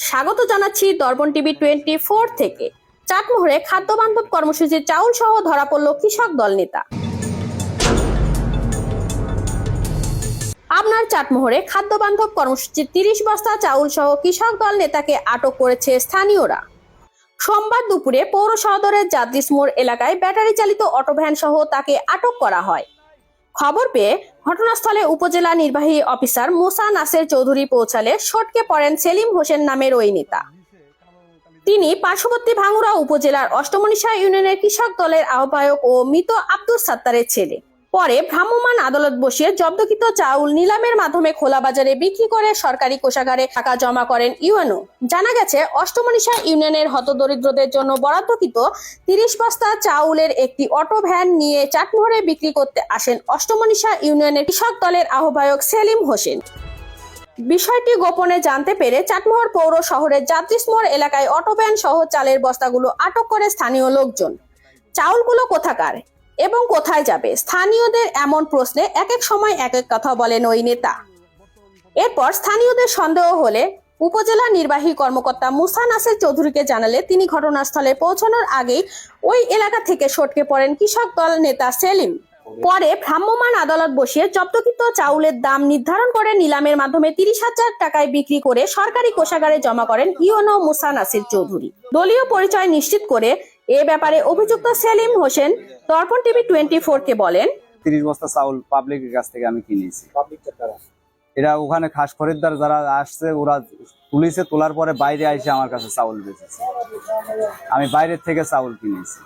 স্বাগত জানাচ্ছি দর্পণ টিভি 24 থেকে। চাটমোহরে খাদ্য বান্ধব কর্মসূচির চাউল সহ ধরা পড়ল কৃষক দল নেতা। আপনার চাটমোহরে খাদ্য বান্ধব কর্মসূচির 30 বস্তা চাউল সহ কৃষক দল নেতাকে আটক করেছে স্থানীয়রা। সোমবার দুপুরে পৌর শহরের জাদ্রিস মোড় এলাকায় ব্যাটারি চালিত অটোভ্যান সহ তাকে আটক করা হয়। খবর পেয়ে ঘটনাস্থলে উপজেলা নির্বাহী অফিসার মুসা নাসের চৌধুরী পৌঁছালে সটকে পড়েন সেলিম হোসেন নামের ওই নেতা। তিনি পার্শ্ববর্তী ভাঙ্গুড়া উপজেলার অষ্টমনীশা ইউনিয়নের কৃষক দলের আহ্বায়ক ও মৃত আব্দুল সাত্তারের ছেলে। পরে ভ্রাম্যমাণ আদালত বসিয়ে জব্দকৃত চাউল নিলামের মাধ্যমে খোলা বাজারে বিক্রি করে সরকারি কোষাগারে টাকা জমা করেন ইউএনও। জানা গেছে, অষ্টমনীশা ইউনিয়নের হতদরিদ্রদের জন্য বরাদ্দকৃত 30 বস্তা চাউলের একটি অটো ভ্যান নিয়ে চাটমোহরে বিক্রি করতে আসেন অষ্টমনীশা ইউনিয়নের কৃষক দলের আহ্বায়ক সেলিম হোসেন। বিষয়টি গোপনে জানতে পেরে চাটমোহর পৌর শহরের জাদ্রিস মোড় এলাকায় অটোভ্যান সহ চালের বস্তাগুলো আটক করে স্থানীয় লোকজন। চাউলগুলো কোথাকার এবং কোথায় যাবে, স্থানীয়দের এমন প্রশ্নে এক এক সময় এক এক কথা বলেন ওই নেতা। এরপর স্থানীয়দের সন্দেহ হলে উপজেলা নির্বাহী কর্মকর্তা মুসা নাসের চৌধুরীকে জানালে তিনি ঘটনাস্থলে পৌঁছানোর আগেই ওই এলাকা থেকে সটকে পড়েন কৃষক দল নেতা সেলিম। পরে ভ্রাম্যমাণ আদালত বসিয়ে জব্দকৃত চাউলের দাম নির্ধারণ করে নিলামের মাধ্যমে 30,000 টাকায় বিক্রি করে সরকারি কোষাগারে জমা করেন ইউএনও মুসা নাসির চৌধুরী। দলীয় পরিচয় নিশ্চিত করে এ ব্যাপারে অভিযুক্ত সেলিম হোসেন দর্পণ টিভি 24 কে বলেন, 30 বস্তা চাউল পাবলিকের কাছ থেকে আমি কিনেছি। এটা ওখানে খাস খরিদ্দার যারা আসছে ওরা তুলিছে, তোলার পরে বাইরে এসে আমার কাছে চাউল বেচেছে। আমি বাইরের থেকে চাউল কিনেছি।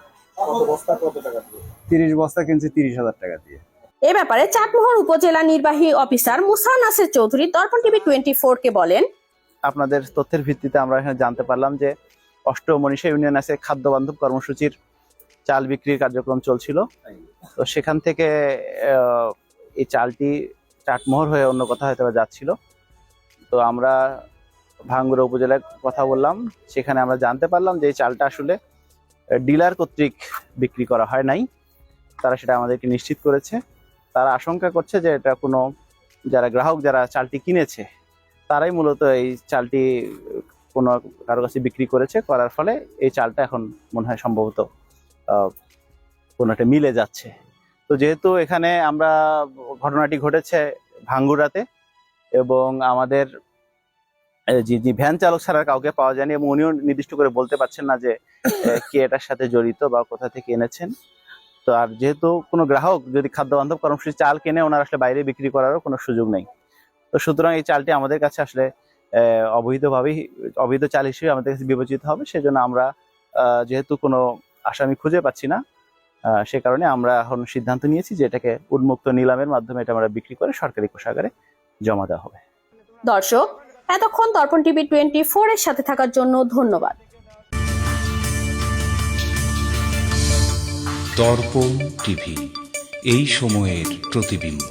30 বস্তা কিনছি 30,000 টাকা দিয়ে। এ ব্যাপারে চাটমোহর উপজেলা নির্বাহী অফিসার মুসা নাসের চৌধুরী দর্পণ টিভি 24 কে বলেন, আপনাদের তথ্যের ভিত্তিতে আমরা এখানে জানতে পারলাম যে অষ্টমনীশা ইউনিয়ন আছে খাদ্য বান্ধব কর্মসূচির চাল বিক্রির কার্যক্রম চলছিল। তো সেখান থেকে এই চালটি চাটমোহর হয়ে অন্য কথা হয়তো যাচ্ছিল। তো আমরা ভাঙ্গুড়া উপজেলায় কথা বললাম, সেখানে আমরা জানতে পারলাম যে এই চালটা আসলে ডিলার কর্তৃক বিক্রি করা হয় নাই। তারা সেটা আমাদেরকে নিশ্চিত করেছে। তারা আশঙ্কা করছে যে এটা কোনো যারা গ্রাহক যারা চালটি কিনেছে তারাই মূলত এই চালটি কোনো কারো কাছে বিক্রি করার ফলে এই চালটা এখন মনে হয় সম্ভবত কোনো একটা মিলে যাচ্ছে। তো যেহেতু এখানে আমরা ঘটনাটি ঘটেছে ভাঙ্গুড়াতে এবং আমাদের যে ভ্যান চালক ছাড়া কাউকে পাওয়া যায়নি এবং উনিও নির্দিষ্ট করে বলতে পারছেন না যে কে এটার সাথে জড়িত বা কোথা থেকে এনেছেন। তো আর যেহেতু কোনো গ্রাহক যদি খাদ্য বান্ধব কর্মসূচি চাল কেনে, ওনার আসলে বাইরে বিক্রি করারও কোনো সুযোগ নেই। তো সুতরাং এই চালটি আমাদের কাছে আসলে অবৈধ চাল হিসেবে আমাদের কাছে বিবেচিত হবে। সেজন্য আমরা যেহেতু কোনো আসামি খুঁজে পাচ্ছি না, সে কারণে আমরা এখন সিদ্ধান্ত নিয়েছি যে এটাকে উন্মুক্ত নিলামের মাধ্যমে এটা আমরা বিক্রি করে সরকারি কোষাগারে জমা দেওয়া হবে। দর্শক, এতক্ষণ দর্পণ টিভি 24 এর সাথে থাকার জন্য ধন্যবাদ। দর্পণ টিভি, এই সময়ের প্রতিবিম্ব।